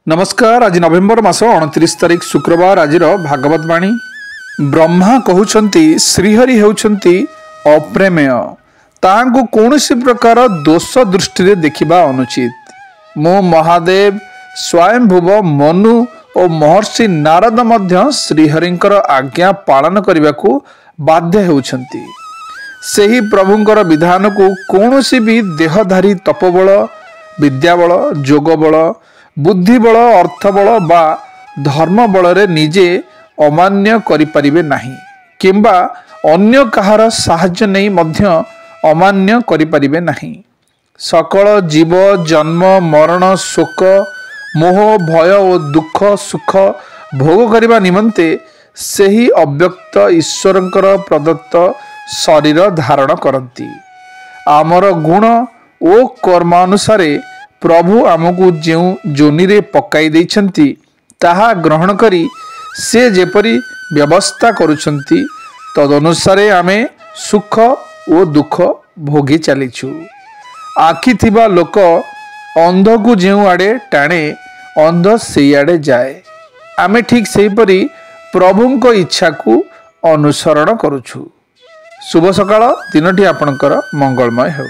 नमस्कार। आज नवेम्बर मास 29 तारिख शुक्रवार। आज भागवत वाणी। ब्रह्मा कहउछंती श्रीहरि हेउछंती अप्रेमेय, तांको कौनसी प्रकार दोष दृष्टि देखिबा अनुचित। मो महादेव स्वयंभुव मनु और महर्षि नारद मध्य श्रीहरिंकर आज्ञा पालन करने को बाध्य हेउछंती। सेही प्रभुंकर विधान को कौनसी भी देहधारी तपबल, विद्याबल, जोगबल, बुद्धिबल, अर्थबल बा धर्म बल रे निजे अमान्य करिपारिबे नाही, किंबा अन्य कहार साहाय्य नहीं मध्य अमान्य करिपारिबे नाही। सकल जीव जन्म मरण शोक मोह भय और दुख सुख भोग करने निमंते सेही अव्यक्त ईश्वरंकर प्रदत्त शरीर धारण करती। आमर गुण और कर्मानुसारे प्रभु आमको जो जोनि रे पकाई देइछंती ताहा ग्रहण करी से जेपरी व्यवस्था करुछंती तदनुसारे आमे सुख और दुख भोगी चलीछु। आखि थिबा लोक अंध को जो आड़े टाणे अंध से आड़े जाए। आमे ठीक सेहीपरि प्रभुंको इच्छा को अनुसरण करुछु। शुभ सकाळ। दिनटी आपणकर मंगलमय हो।